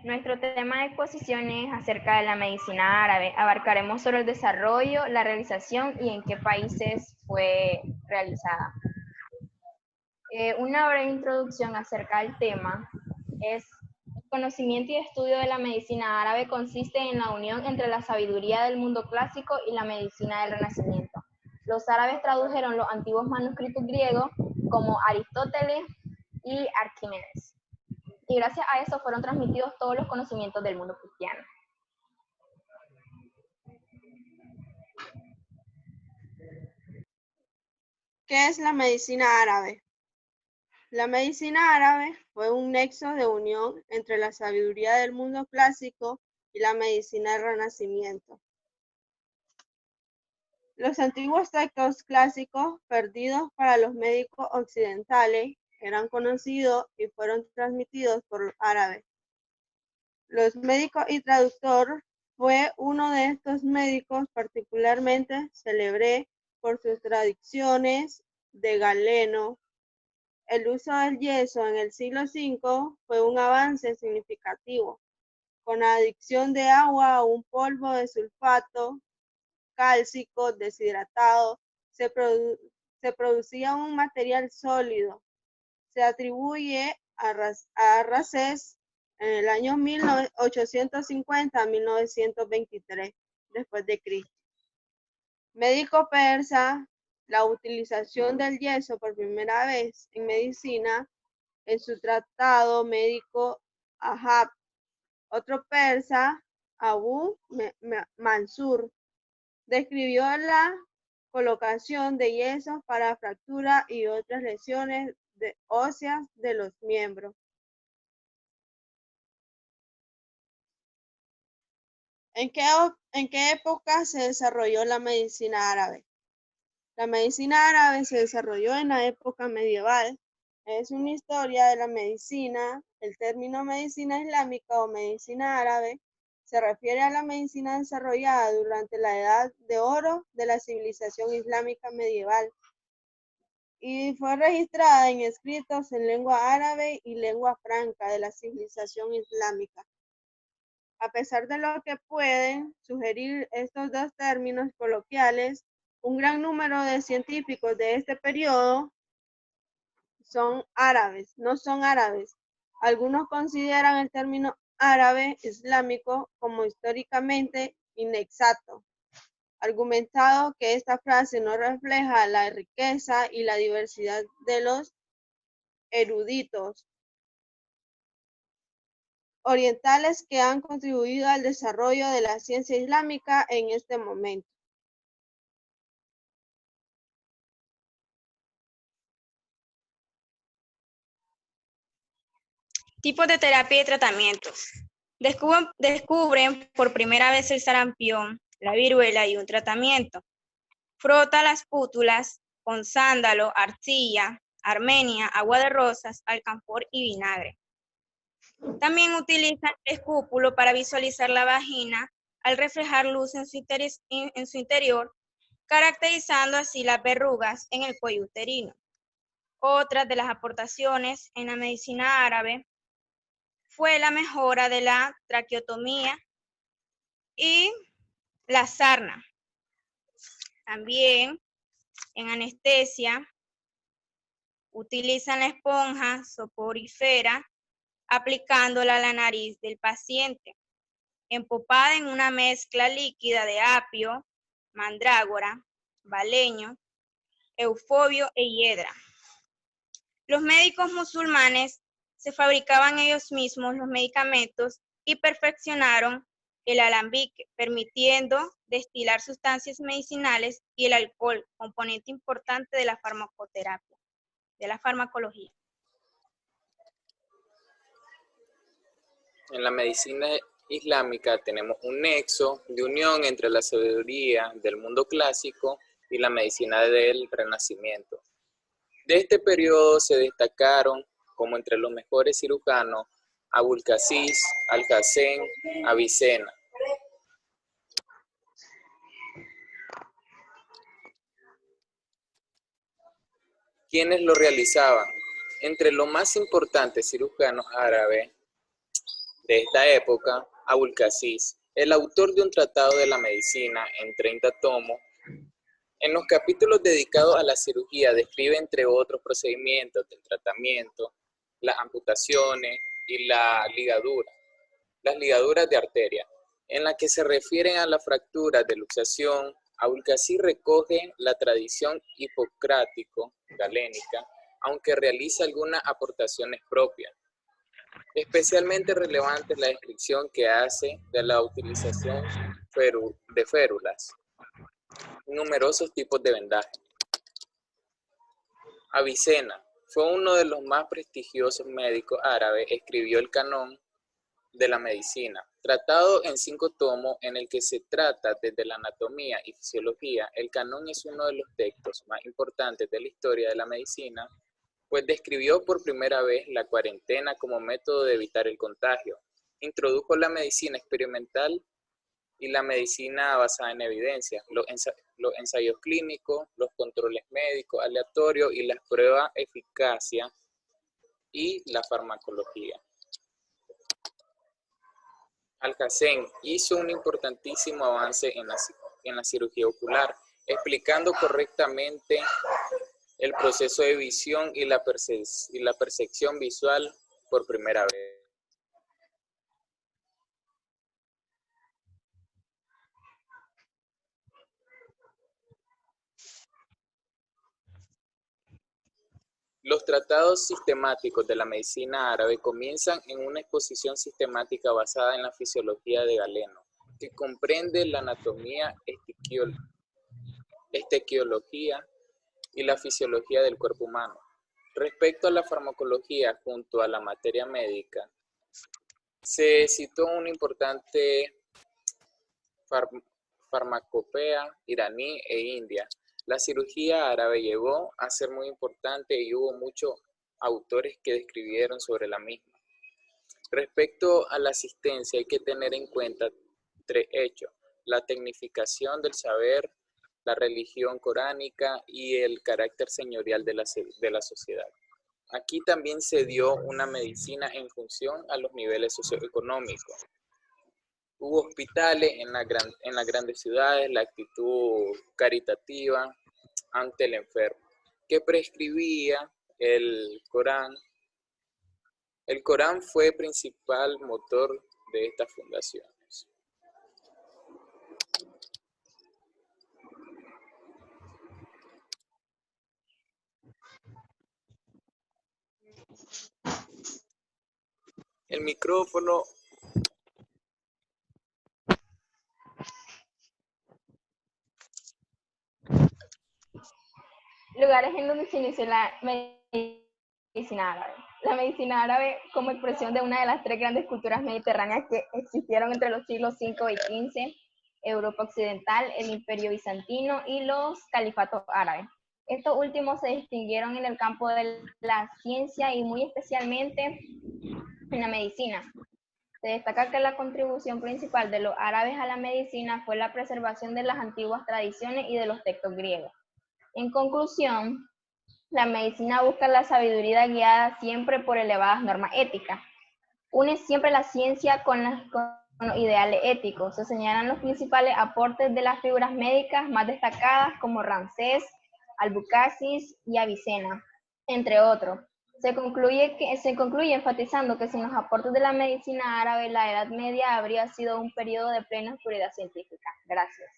Nuestro tema de exposición es acerca de la medicina árabe. Abarcaremos sobre el desarrollo, la realización y en qué países fue realizada. Una breve introducción acerca del tema es: el conocimiento y estudio de la medicina árabe consiste en la unión entre la sabiduría del mundo clásico y la medicina del Renacimiento. Los árabes tradujeron los antiguos manuscritos griegos como Aristóteles y Arquímedes, y gracias a eso fueron transmitidos todos los conocimientos del mundo cristiano. ¿Qué es la medicina árabe? La medicina árabe fue un nexo de unión entre la sabiduría del mundo clásico y la medicina del Renacimiento. Los antiguos textos clásicos perdidos para los médicos occidentales eran conocidos y fueron transmitidos por los árabes. Los médicos y traductor fue uno de estos médicos particularmente célebre por sus traducciones de Galeno. El uso del yeso en el siglo V fue un avance significativo. Con la adición de agua a un polvo de sulfato cálcico deshidratado, se producía un material sólido. Se atribuye a Rasés en el año 1850 a 1923 después de Cristo. Médico persa, la utilización del yeso por primera vez en medicina en su tratado médico Ahab. Otro persa, Abu Mansur, describió la colocación de yesos para fractura y otras lesiones óseas de los miembros. ¿En qué época se desarrolló la medicina árabe? La medicina árabe se desarrolló en la época medieval. Es una historia de la medicina. El término medicina islámica o medicina árabe se refiere a la medicina desarrollada durante la Edad de Oro de la civilización islámica medieval y fue registrada en escritos en lengua árabe y lengua franca de la civilización islámica. A pesar de lo que pueden sugerir estos dos términos coloquiales, un gran número de científicos de este periodo no son árabes. Algunos consideran el término árabe islámico como históricamente inexacto, argumentado que esta frase no refleja la riqueza y la diversidad de los eruditos orientales que han contribuido al desarrollo de la ciencia islámica en este momento. Tipos de terapia y tratamientos. Descubren por primera vez el sarampión, la viruela y un tratamiento. Frota las pútulas con sándalo, arcilla, armenia, agua de rosas, alcanfor y vinagre. También utilizan el escúpulo para visualizar la vagina al reflejar luz en su interior, caracterizando así las verrugas en el cuello uterino. Otras de las aportaciones en la medicina árabe fue la mejora de la traqueotomía y la sarna. También en anestesia utilizan la esponja soporífera aplicándola a la nariz del paciente, empopada en una mezcla líquida de apio, mandrágora, baleño, eufobio e hiedra. Los médicos musulmanes se fabricaban ellos mismos los medicamentos y perfeccionaron el alambique, permitiendo destilar sustancias medicinales y el alcohol, componente importante de la farmacoterapia, de la farmacología. En la medicina islámica tenemos un nexo de unión entre la sabiduría del mundo clásico y la medicina del Renacimiento. De este periodo se destacaron como entre los mejores cirujanos Abulcasis, Alhacén, Avicena. ¿Quiénes lo realizaban? Entre los más importantes cirujanos árabes de esta época, Abulcasis, el autor de un tratado de la medicina en 30 tomos. En los capítulos dedicados a la cirugía describe, entre otros procedimientos del tratamiento, las amputaciones y las ligaduras de arteria, en las que se refieren a las fracturas de luxación. Abulcasis recoge la tradición hipocrático-galénica, aunque realiza algunas aportaciones propias. Especialmente relevante es la descripción que hace de la utilización de férulas, numerosos tipos de vendaje. Avicena fue uno de los más prestigiosos médicos árabes. Escribió el Canon de la Medicina, tratado en 5 tomos en el que se trata desde la anatomía y fisiología. El Canon es uno de los textos más importantes de la historia de la medicina, pues describió por primera vez la cuarentena como método de evitar el contagio. Introdujo la medicina experimental y la medicina basada en evidencia, los ensayos clínicos, los controles médicos aleatorios y las pruebas de eficacia y la farmacología. Alhazen hizo un importantísimo avance en la cirugía ocular, explicando correctamente el proceso de visión y la percepción visual por primera vez. Los tratados sistemáticos de la medicina árabe comienzan en una exposición sistemática basada en la fisiología de Galeno, que comprende la anatomía, estequiología y la fisiología del cuerpo humano. Respecto a la farmacología junto a la materia médica, se citó una importante farmacopea iraní e india. La cirugía árabe llegó a ser muy importante y hubo muchos autores que describieron sobre la misma. Respecto a la asistencia hay que tener en cuenta 3 hechos: la tecnificación del saber, la religión coránica y el carácter señorial de la sociedad. Aquí también se dio una medicina en función a los niveles socioeconómicos. Hubo hospitales en las grandes ciudades, la actitud caritativa ante el enfermo, que prescribía el Corán. El Corán fue principal motor de estas fundaciones. El micrófono. Lugares en donde se inició la medicina árabe. La medicina árabe como expresión de una de las 3 grandes culturas mediterráneas que existieron entre los siglos V y XV, Europa Occidental, el Imperio Bizantino y los califatos árabes. Estos últimos se distinguieron en el campo de la ciencia y muy especialmente en la medicina. Se destaca que la contribución principal de los árabes a la medicina fue la preservación de las antiguas tradiciones y de los textos griegos. En conclusión, la medicina busca la sabiduría guiada siempre por elevadas normas éticas. Une siempre la ciencia con los ideales éticos. Se señalan los principales aportes de las figuras médicas más destacadas como Ramsés, Abulcasis y Avicena, entre otros. Se concluye enfatizando que sin los aportes de la medicina árabe, la Edad Media habría sido un periodo de plena oscuridad científica. Gracias.